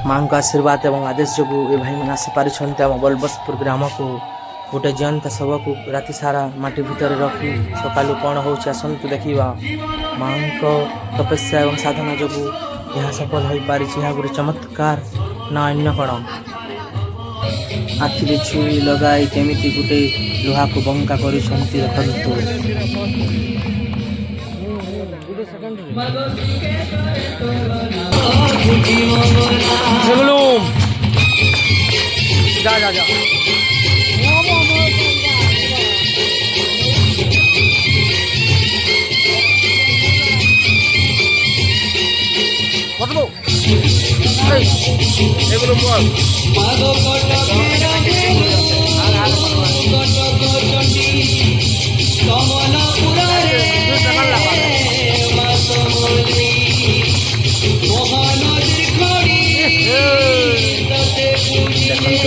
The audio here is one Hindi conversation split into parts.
माँ का आशीर्वाद एवं आदेश जो ये भाई मैंने आसी पारि आम बलबसपुर ग्राम को गोटे जीवंत शव को राति सारा माटी भितर रखी सका कौन हो आसतु देखा माँ तपस्या और साधना जो यह सफल हो पारि गोटे चमत्कार ना अन्य कौन आखिरी छुरी लगाई केमी गोटे लुहा को बंका कर जा जा जा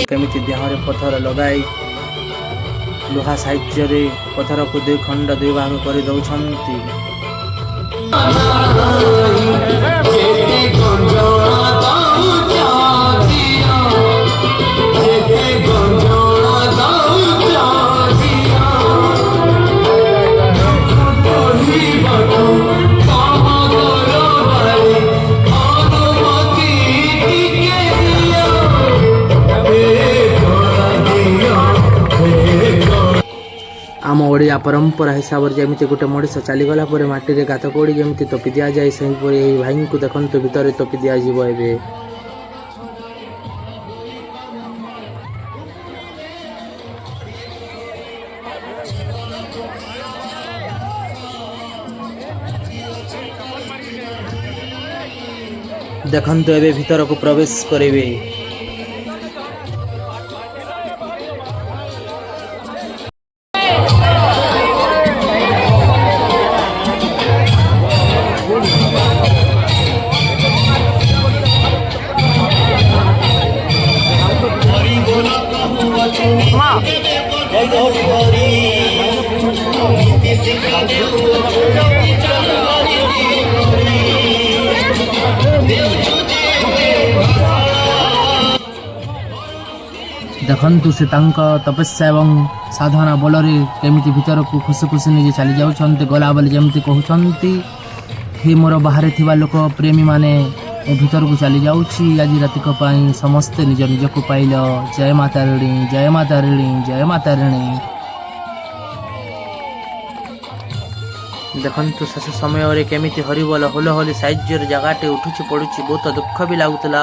केमिति देहरे पथर लगाई लुहा साहित्य पथर को दुई खंड दुई भाग कर दौरान आम ओडिया परंपरा हिसाब से जमी गोटे मनीष चलीगला मटी गात कोड़ी जमी तोपी दि जाए से भाई को देखते भितर तोपी दि जाए देखंतु एबे भीतर को प्रवेश करेंगे देखंतु से तपस्या एवं साधना बल केमिति भीतर को खुशी खुशी निजे चली जाउछन्ते गला बेले जमती कहउछन्ती हे मोर बाहर थिबा लोक प्रेमी माने भीतर को चली जाउछि आज रातिक पाई समस्ते निज निज को पाइल जय माता ऋणी जय माता ऋणी जय माता ऋणी देखंतु शेष समय केमिति हरिबोल होल होली साइजर जगाटे उठुछि पड़ुछि बहुत दुख भी लागुतला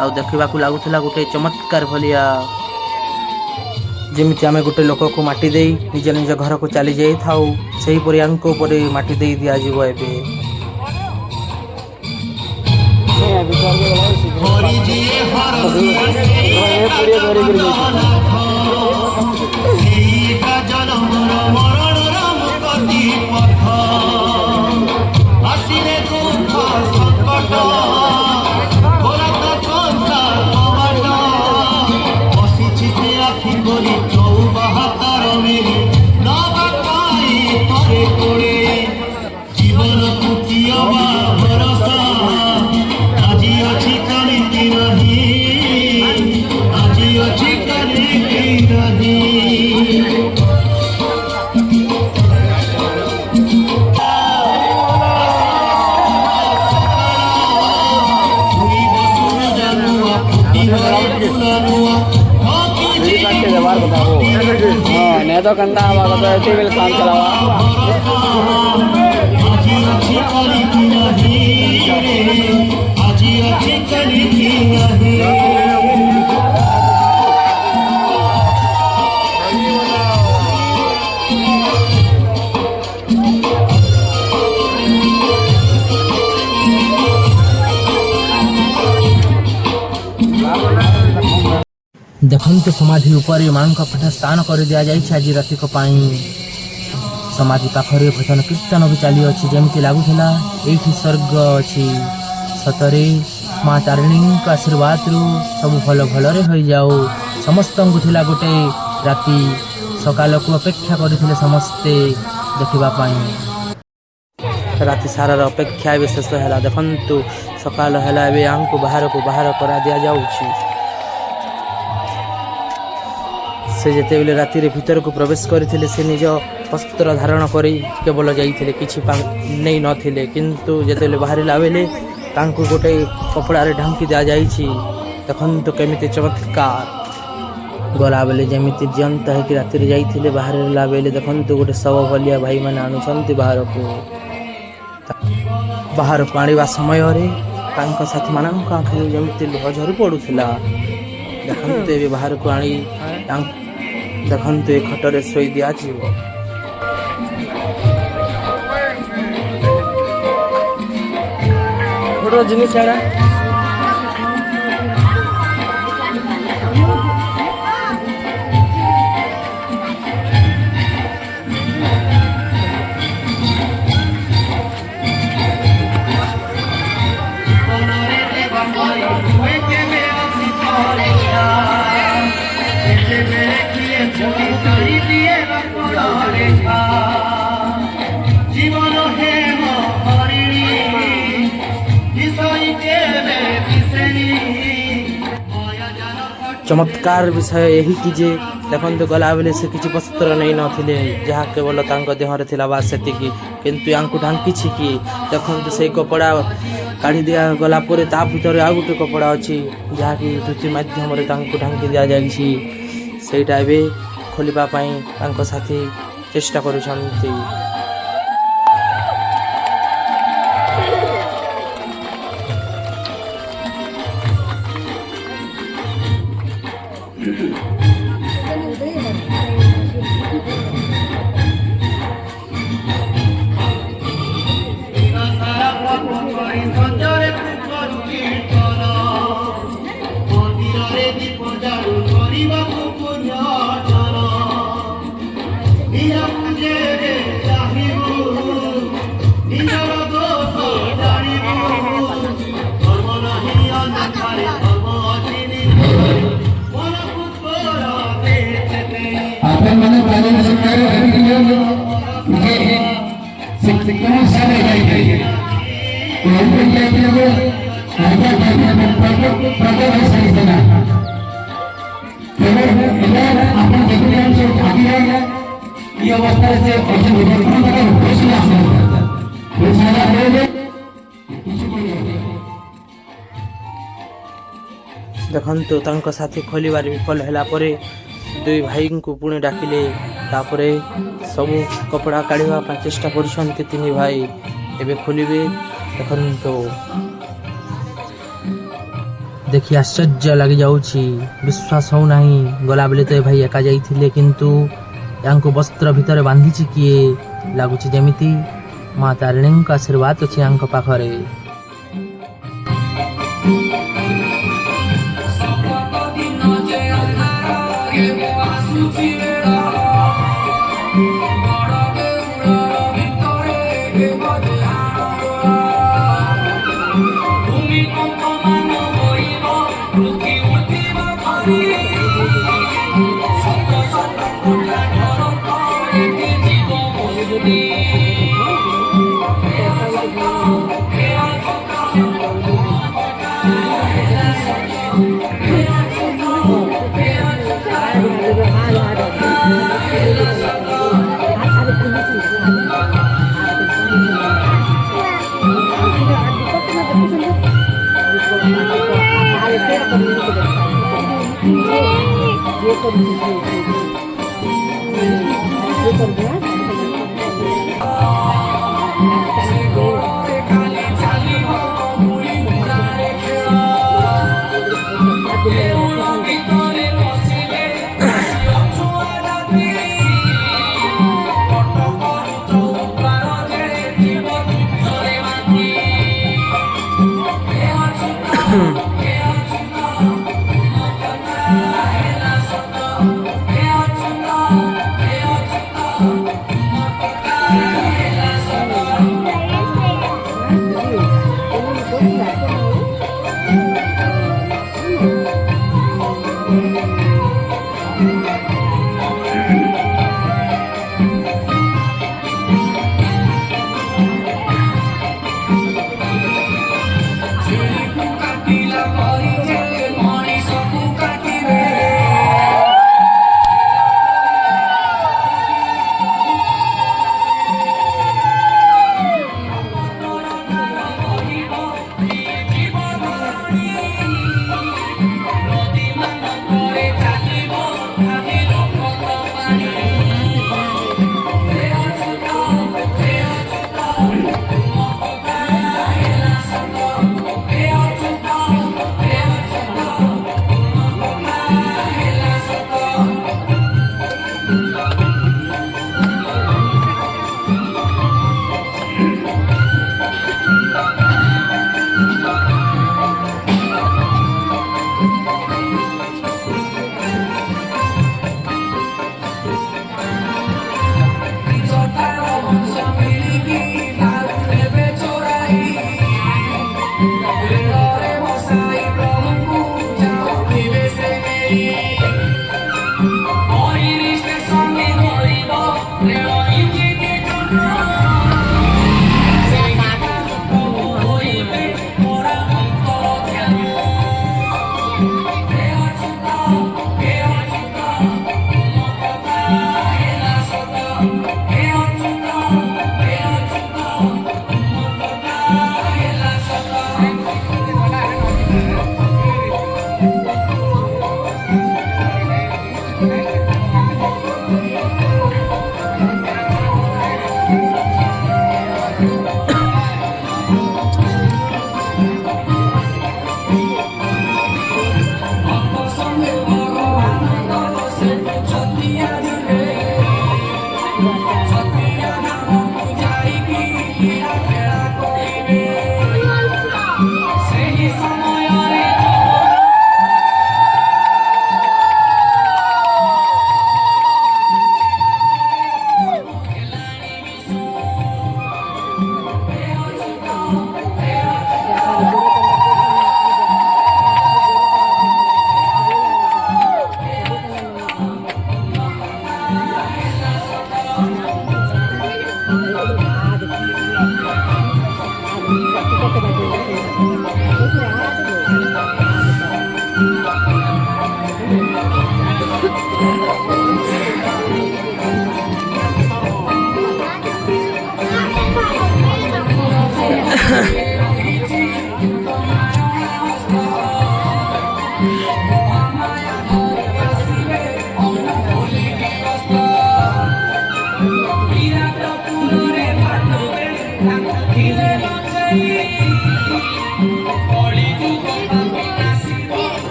आ देखा लगुला गोटे चमत्कार भलिया जमी आम गोटे लोक को माटी दे निज निज घर को चली जाई थाउ सही परी माटी दे दिया जीवो एबे नहीं तो कंटा हवा काम चलावा देखंतु समाधि ऊपर मां का पीठ स्थान कर दिया जाए आज रातिक समाधि पाखरे भजन कीर्तन भी चली अच्छी जमी लगुला ये स्वर्ग अच्छी सतरे माँ तारिणी आशीर्वाद रु सब भल भलरे हो जाओ समस्त थिला गोटे राति सकाल को अपेक्षा करते समस्ते देखा राति सारार अपेक्षा शेष है देखु ସକାଳ ହେଲା ଏବେ ୟାଙ୍କୁ ବାହାର କରା ଦିଆଯାଉଛି। ସେ ଯେତେବେଳେ ରାତିରେ ଭିତରକୁ ପ୍ରବେଶ କରିଥିଲେ ସେ ନିଜ ବସ୍ତ୍ର ଧାରଣ କରି କେବଳ ଯାଇଥିଲେ, କିଛି ନେଇ ନଥିଲେ। କିନ୍ତୁ ଯେତେବେଳେ ବାହାରିଲା ବେଳେ ତାଙ୍କୁ ଗୋଟେ କପଡ଼ାରେ ଢାଙ୍କି ଦିଆଯାଇଛି। ଦେଖନ୍ତୁ କେମିତି ଚମତ୍କାର। ଗଲାବେଳେ ଯେମିତି ଜିଅନ୍ତା ହେଇକି ରାତିରେ ଯାଇଥିଲେ, ବାହାରିଲା ବେଳେ ଦେଖନ୍ତୁ ଗୋଟେ ଶବ ଭଳିଆ ଭାଇମାନେ ଆଣୁଛନ୍ତି ବାହାରକୁ ଆଣିବା ସମୟରେ ତାଙ୍କ ସାଥୀମାନଙ୍କ ଆଖିରୁ ଯେମିତି ଲୁହ ଝରି ପଡ଼ୁଥିଲା। ଦେଖନ୍ତୁ ଏବେ ବାହାରକୁ ଆଣି ଦେଖନ୍ତୁ ଏ ଖଟରେ ଶୋଇ ଦିଆଯିବ। ଜିନିଷ ଚମତ୍କାର ବିଷୟ ଏହି କି ଯେ ଦେଖନ୍ତୁ ଗଲାବେଳେ ସେ କିଛି ବସ୍ତ୍ର ନେଇ ନଥିଲେ, ଯାହା କେବଳ ତାଙ୍କ ଦେହରେ ଥିଲା ବା ସେତିକି। କିନ୍ତୁ ୟାଙ୍କୁ ଢାଙ୍କିଛି କିଏ? ଦେଖନ୍ତୁ ସେଇ କପଡ଼ା କାଢ଼ି ଦିଆଗଲା ପରେ ତା ଭିତରେ ଆଉ ଗୋଟେ କପଡ଼ା ଅଛି, ଯାହାକି ଧୋତି ମାଧ୍ୟମରେ ତାଙ୍କୁ ଢାଙ୍କି ଦିଆଯାଇଛି। ସେଇଟା ଏବେ ଖୋଲିବା ପାଇଁ ତାଙ୍କ ସାଥୀ ଚେଷ୍ଟା କରୁଛନ୍ତି। ଦେଖନ୍ତୁ ତାଙ୍କ ସାଥୀ ଖୋଲିବାରେ ବିଫଳ ହେଲା ପରେ ଦୁଇ ଭାଇଙ୍କୁ ପୁଣି ଡାକିଲେ। ତାପରେ ସବୁ କପଡ଼ା କାଢ଼ିବା ପାଇଁ ଚେଷ୍ଟା କରୁଛନ୍ତି ତିନି ଭାଇ। ଏବେ ଖୋଲିବେ। ଦେଖନ୍ତୁ ଦେଖି ଆଶ୍ଚର୍ଯ୍ୟ ଲାଗିଯାଉଛି, ବିଶ୍ୱାସ ହେଉନାହିଁ। ଗଲାବେଳେ ତ ଏ ଭାଇ ଏକା ଯାଇଥିଲେ, କିନ୍ତୁ ୟାଙ୍କୁ ବସ୍ତ୍ର ଭିତରେ ବାନ୍ଧିଛି କିଏ? ଲାଗୁଛି ଯେମିତି ମା ତାରିଣୀଙ୍କ ଆଶୀର୍ବାଦ ଅଛି ୟାଙ୍କ ପାଖରେ।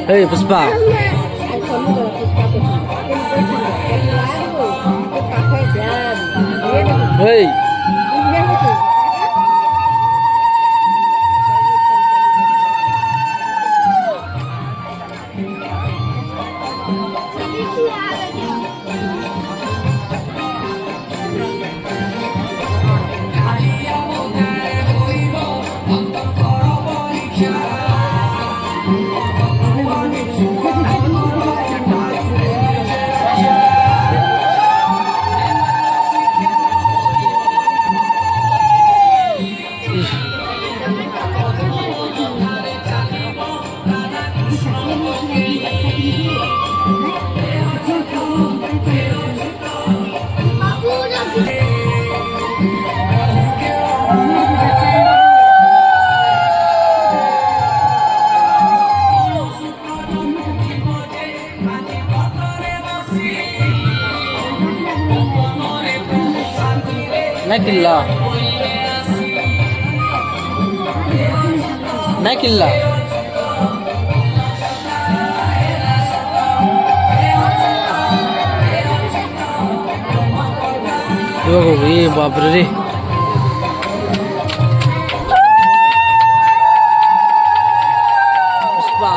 Hey Puspa. Hey. Nakilla. Nakilla. ये बाप रे पुष्पा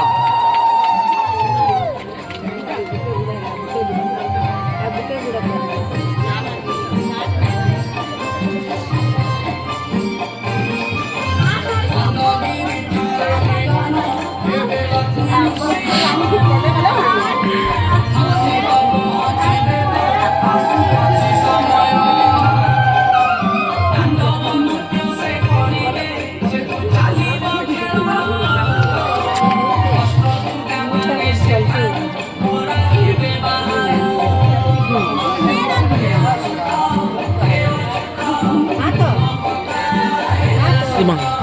Imang.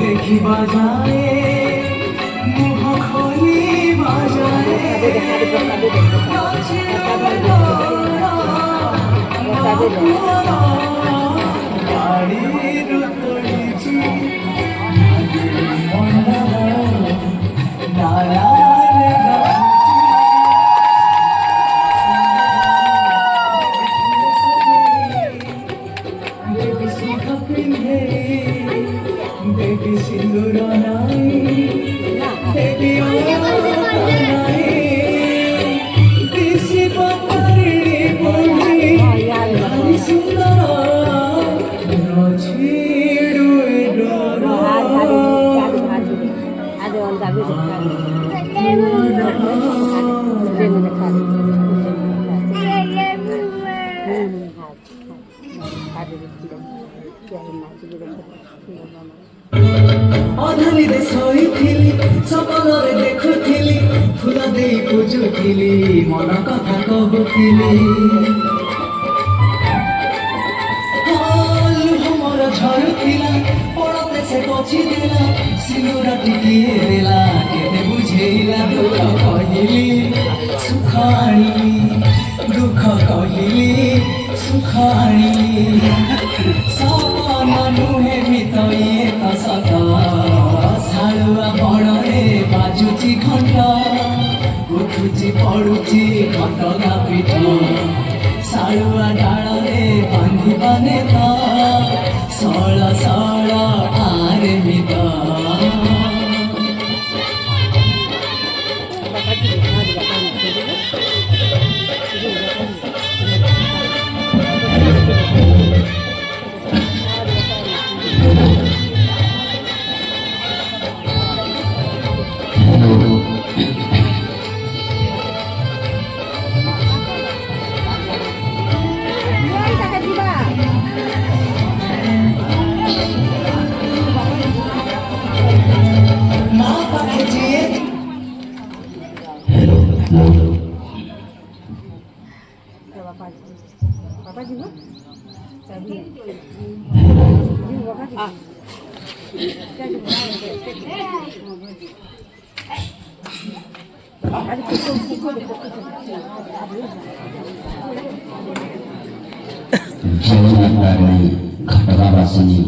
देखी बाजाए मुँह खोली बाजाए Baby, sindura nai, baby, disi patari poli, nai sundara, nochidu idora. ଅଧାଲିରେ ଶୋଇଥିଲି ସପନରେ ଦେଖୁଥିଲି ଫୁଲ ଦେଇ ପୂଜୁଥିଲି ମନ କଥା କହୁଥିଲି ଲୁହ ମୋର ଝରୁଥିଲା ପଡ଼ତେ ସେ ପଛିଦେଲା ସିନ୍ଦୁର ଟିକିଏ ଦେଲା ଆଣିଲି ସପନ ନୁହେଁ ମିତ ଇଏ ତ ସତ ଶାଳୁଆ ବଣରେ ବାଜୁଛି ଘଣ୍ଟ ଉଠୁଛି ପଡୁଛି ଘଟଗା ପିଠ ଶାଳୁଆ ଡାଳରେ ବାନ୍ଧିବା ନେତ ସଳ ସଳ ଆରେ ମିତ ମା ପାଖେ ଯିଏ जगन्नाथारिणी घटगावासिनी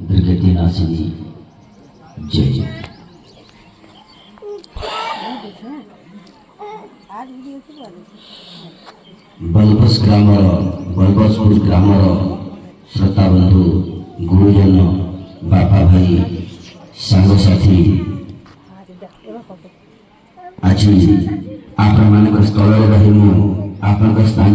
दुर्गतिनाशिनी जय जय। बलबस ग्रामर बलबसपुर ग्रामर श्रोता बंधु गुरुजन बापा भाई सांगसाथी आज आपण स्थल रही आपण स्थान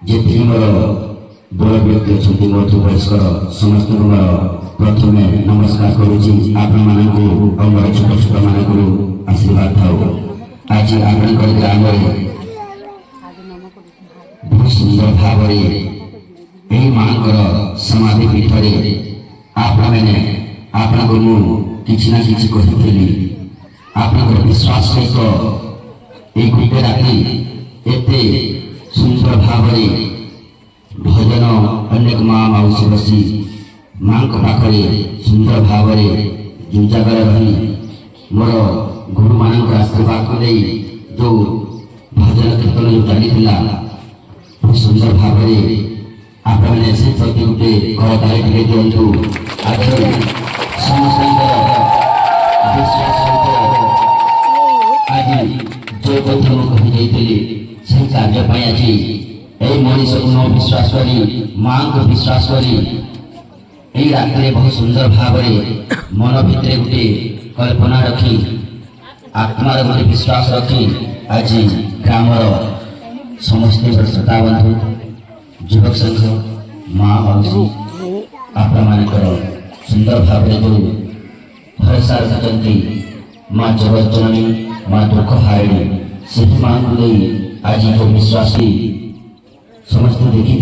जी मोर बड़ व्यक्ति अच्छा मधु वयस्कर समस्त मोर प्रथम नमस्कार करुच्ची आपण मानक और मोर छोट छोट मानक आशीर्वाद थाउ आज आपण ग्राम बहुत सुंदर भाव माँ समाधि पीठ आपण मैंने आपण को किसी ना कि कही आपण विश्वास सहित ये गोटे राति एते सुंदर भाव भजन अनेक माँ मौसी बसी माँ पाखे सुंदर भाव जो जगार रही मोर गुरु मान आशीर्वाद को जो भजन कीर्तन जो चली बहुत सुंदर भाव आप से प्रति गोटे करताली टे दिंतु आज समस्त विश्वास आज जो कथा मुझे कही से कार्य आज यही मनीष को न विश्वास करी माँ को विश्वास करी यही रात बहुत सुंदर भाव मन भितर गोटे कल्पना रखी आत्मार गोटे विश्वास रखी आज ग्रामर समस्त श्रोता बंधु युवक संघ माँ मौसी आपण सुंदर भाव जो भरोसा रखिंट माँ जगत जननी माँ दुख हारिणी से माँ को नहीं आज जो विश्वास समस्त देखी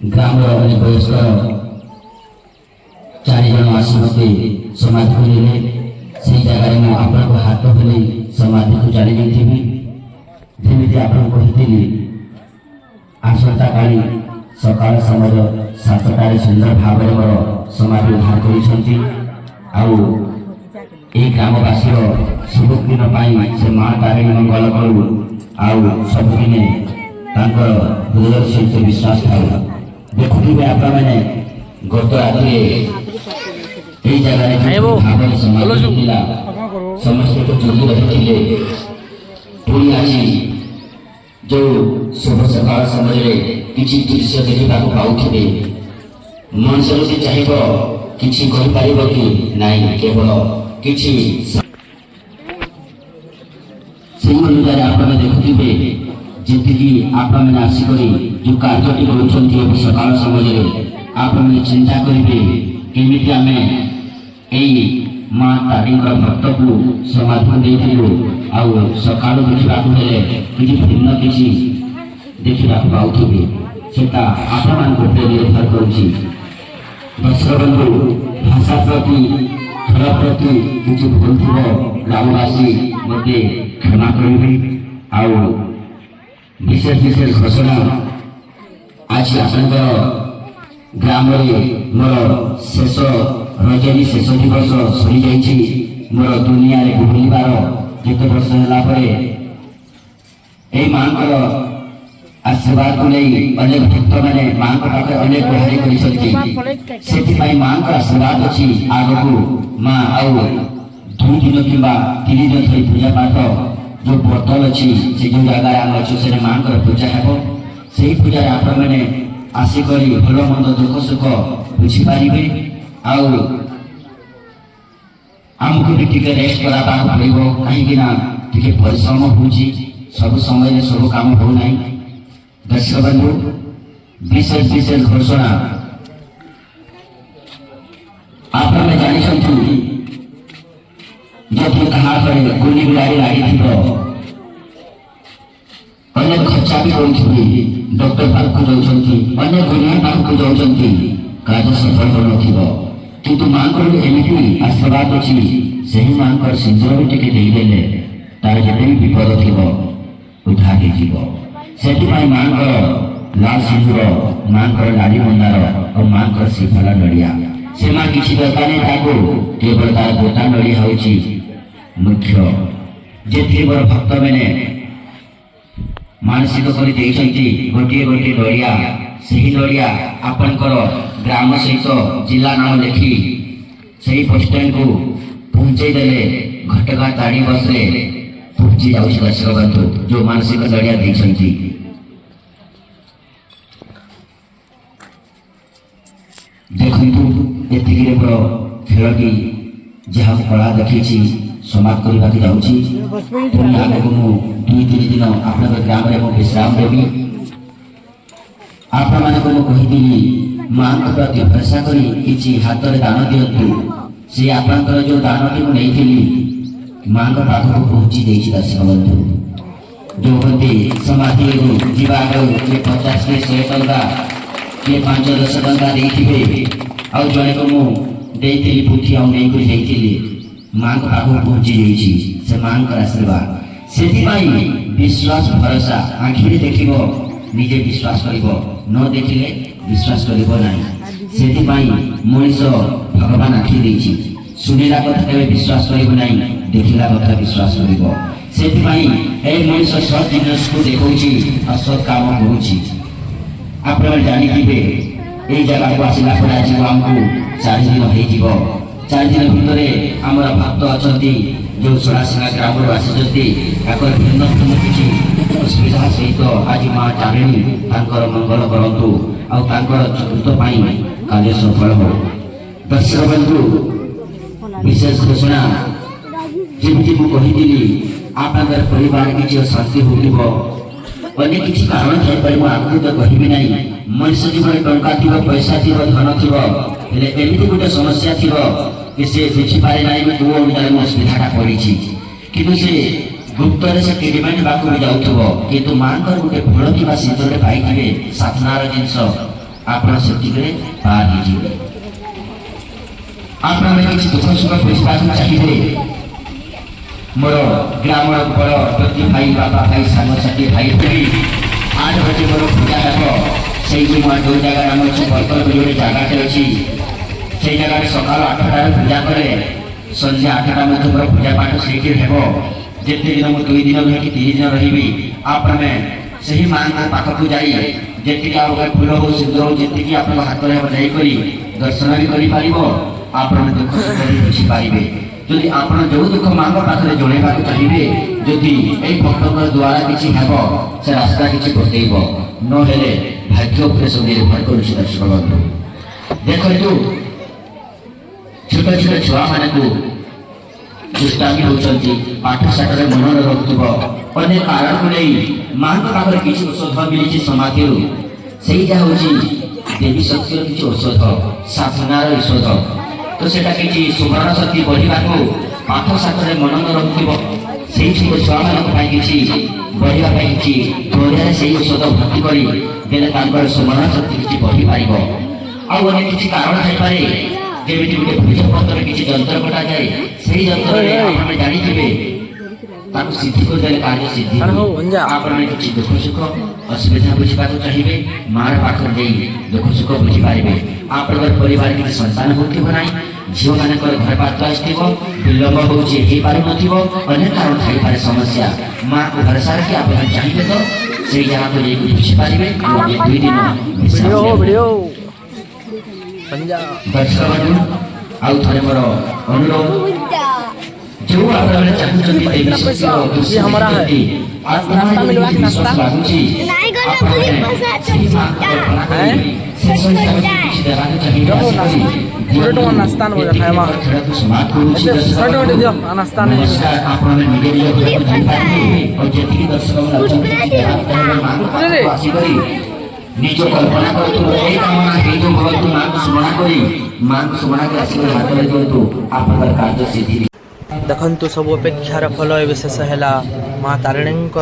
ग्राम वयस्कर 4 जन आसी मते समाधि को से जगह में आपण को हाथ धरी समाधि को चली जाइबी जेमिति आपण कहितली आसंता काली सकाल समय 7टार सुंदर भाव मोर समाधि उद्धार करिसंती आउ ए ग्रामवासी शुभ दिन से माँ तारिणी मंगल करू आउ सबदिने हृदय सहित विश्वास था देखुए आप गत रात समस्त को जोड़ी रही पुणी आज जो शुभ सकाल समय किसी दृश्य देखा पाथे मनुष्य से चाहिए किसी कि नहीं केवल किसी अनुसार आप देखुए जी आप आसिक जो कार्य कर सकाल समय आप चिंता करेंगे केमी आम यही माँ तारी भक्त को समाधि देलु आउ सका देखा कि भिन्न किसी देखा पाथे से आप निर्भर करुच्ची दर्शक बंधु भाषा प्रति खेल प्रति किसी भूल थी ग्रामवासी मत क्षमा करेंगे आउ विशेष विशेष घोषणा आज आपंकर ग्राम मोर शेष रजनी शेष दिवस सरी जाइए मोर दुनिया बुलिबार जिते वर्ष है माँ आशीर्वाद को नहीं अनेक भक्त मैंने माँ पाखे अनेक गुहारी कर माँ आशीर्वाद अच्छी आग को माँ आउ 2 दिन कि 3 दिन थी पूजा पाठ जो बोतल अच्छी से जो जगह आम अच्छे से माँ पूजा हे से पूजा आप मैंने आसिक भल मंद दुख सुख बुझीपारे आमको भी टे रेस्ट करा पड़ो कहीं परिश्रम हो सब समय सब काम हो ना दर्शक बंधु विशेष विशेष घोषणा आप जानते जब कहा गुली गुलारी लगी अनेक खर्चा भी करुँगी डॉक्टर पाखक जाऊँगी अनेक गुनिया पाखक जाऊँगी कार्य सफल हो किंतु माँ को एमती आशीर्वाद अच्छी से ही माँ सिंदूर भी टे देदेले तार जिते भी विपद थी उद्धार हो से माँ लाल सिंदूर माँ लाड़ी मंदार और माँ श्रीफल नड़िया से माँ किसी दरकार नहीं केवल तार गोटा नड़िया हूँ मुख्य जे मोर भक्त मैंने मानसिक कर गोटे गोटे नड़िया से ही नड़िया आपणकर ग्राम सहित जिला नाम लिखि से बस स्टैंड को पहुँचे देले घटगा ताड़ी बस रे पहुँची जाऊँ दर्शक बंधु जो मानसिक नड़िया देखते देखु एतिक खेलटी जहाँ कला देखी समाप्त करने जाऊँगी पुणी आगे को 2-3 दिन आप ग्राम में विश्राम देवी आपण मानक कही माँ प्रति भरोसा कर हाथ में दान दिंतु से आपंकर जो दानटी मुझे माँ पाखक पहुँची दर्शक बंधु जो कहते समाधि जीवा किए 50 के 100 टंका किए 5-10 टंका देते आउ जड़े को मुझे पुथी आईकरी माँ पाखक पहुँची से माँ आशीर्वाद से विश्वास भरोसा आखिरी देख निजे विश्वास कर न देखिले विश्वास कर से मनीष भगवान आखि देछि सुनिला कथा के विश्वास कर देखिला कथा विश्वास कर मनीष सत जिनस को देखा सत काम करुँची आप जानी ये जगह को आसला आज आमको 4 दिन हो 4 दिन भितर आम भक्त अच्छा जो सोड़ासीना ग्राम आसी भिन्नतम किसी असुविधा सहित आज माँ चारिणी मंगल करतु चतुर्थ कार्य सफल हो दर्शक बंधु विशेष घोषणा जमी मुझे आप परिवार किसी शांति हो अनेक किसी कारण थी आगे तो कहि ना मनुष्य जीवन टंका थी पैसा थी धन थी एमती गोटे समस्या थी कि से बुझीपारे ना कौ अनुदान असुविधा पड़ी कि गुप्तर से ट्रिटमेंट बाक भी जाऊव कितु माँ गोटे फूल कि सिंदूर पाई साधनार जिनस आप पार हो आप किसी दुख सुख बुझा चाहिए मोर ग्राम बड़ प्रति भाई बापा भाई सांगसाथी भाई भाई 8 बजे मोर पूजा हे से जो जगह नाम अच्छे बर्तल गोटे जगह अच्छी से जगह सकाल 8टार पूजा करे संध्या 8टा मध्य मोर पूजा पाठ से जिते दिन मुझे 2 दिन रही 3 दिन रही आप से ही माँ पाखक जाई जी फूल हो सिंदूर हो जी आप हाथ में जाकर दर्शन भी कर दुख सुख भी बुझीपारे जदि आप जो दुख माँ पाखे जनवा चाहिए जदि यही भक्त द्वारा किसी से रास्ता किसी बतेब न भाग्य उपरे सब निर्भर कर दर्शक बंधु देखो छोट छोट छुआ मान दुष्टामी होती पाठशाठ मन न रखुव अनेक कारण को नहीं माँ पाखे किसी औषध मिली समाधि से हूँ देवी शक्ति किसी औषध साधनार औषध तो सेटा किसी सुवर्ण शक्ति बढ़ा पाठशाठ मन न रखुव से छुआ मान किसी बढ़िया किसी द्वैया से औषध भर्ती कर सुवर्ण शक्ति किसी बढ़ी पार अनेक किसी कारण थी जमी गोटे भुजपत्र किसी जंत्र कटा जाए से जंत्र जानी ତାକୁ ସିଦ୍ଧି କରିଦେଲେ କାର୍ଯ୍ୟ ସିଦ୍ଧି ଆରେ ହଉ, ଅଞ୍ଜା। ଆପଣମାନେ କିଛି ଦୁଃଖ ସୁଖ ଅସୁବିଧା ବୁଝିବାକୁ ଚାହିଁବେ ମାର ପାଖରେ ଯାଇ ଦୁଃଖ ସୁଖ ବୁଝିପାରିବେ। ଆପଣଙ୍କର ପରିବାର କିଛି ସନ୍ତାନ ହେଉଥିବ ନାହିଁ, ଝିଅମାନଙ୍କର ଘର ପାତ୍ର ଆସିଥିବ, ବିଳମ୍ବ ହେଉଛି ହେଇପାରୁନଥିବ, ଅନେକ କାରଣ ଥାଇପାରେ ସମସ୍ୟା। ମାଆକୁ ଭରସା ରଖି ଆପଣମାନେ ଚାହିଁବେ ତ ସେଇ ଜାଗାକୁ ଯାଇକି ବୁଝିପାରିବେ ଏବଂ ଏ 2 ଦିନ ବିଶ୍ରାମ ଭିଡ଼ିଓ ନେବେ। ଭିଡ଼ିଓ पंजा दर्शक बंधु आउ थरे मोर अनुरोध जो आपने चाहते हैं देवी शक्ति और ये हमारा है। नाश्ता मिलवा के नाश्ता? नहीं करना मुझे पसंद है पूरे टोन नाश्ता नहीं हो जाता है वहाँ। शर्ट में दे दियो, नाश्ता नहीं। नमस्कार आपने निजे निजे घर को जाइए और जति दर्शक निज कल्पना करतु ए कामना हे जो भगवतु मां को स्मरण करी मां को स्मरण कर आशीर्वाद हाथ में दियंतु आपन कार्य सिद्धि। ଦେଖନ୍ତୁ ସବୁ ଅପେକ୍ଷାର ଫଳ ଏବେ ଶେଷ ହେଲା। ମା ତାରିଣୀଙ୍କ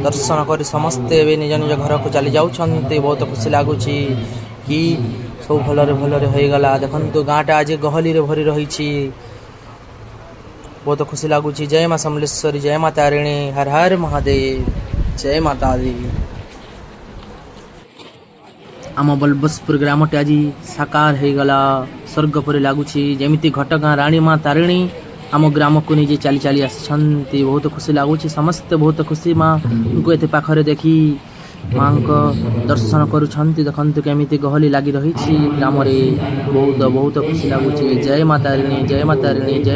ଦର୍ଶନ କରି ସମସ୍ତେ ଏବେ ନିଜ ନିଜ ଘରକୁ ଚାଲି ଯାଉଛନ୍ତି। ବହୁତ ଖୁସି ଲାଗୁଛି କି ସବୁ ଭଲରେ ଭଲରେ ହୋଇଗଲା। ଦେଖନ୍ତୁ ଗାଁଟା ଆଜି ଗହଳିରେ ଭରି ରହିଛି। ବହୁତ ଖୁସି ଲାଗୁଛି। ଜୟ ମା ସମଲେଶ୍ୱରୀ, ଜୟ ମା ତାରିଣୀ, ହର ହର ମହାଦେବ, ଜୟ ମାତା ଦି। ଆମ ବଲବସପୁର ଗ୍ରାମଟି ଆଜି ସାକାର ହୋଇଗଲା। ସ୍ୱର୍ଗ ପରି ଲାଗୁଛି। ଯେମିତି ଘଟଗାଁ ରାଣୀ ମା ତାରିଣୀ ଆମ ଗ୍ରାମକୁ ନିଜେ ଚାଲି ଚାଲି ଆସିଛନ୍ତି। ବହୁତ ଖୁସି ଲାଗୁଛି। ସମସ୍ତେ ବହୁତ ଖୁସି ମାଆଙ୍କୁ ଏତେ ପାଖରେ ଦେଖି ମାଆଙ୍କ ଦର୍ଶନ କରୁଛନ୍ତି। ଦେଖନ୍ତୁ କେମିତି ଗହଳି ଲାଗି ରହିଛି ଗ୍ରାମରେ। ବହୁତ ଖୁସି ଲାଗୁଛି। ଜୟ ମା ତାରିଣୀ, ଜୟ ମା ତାରିଣୀ, ଜୟ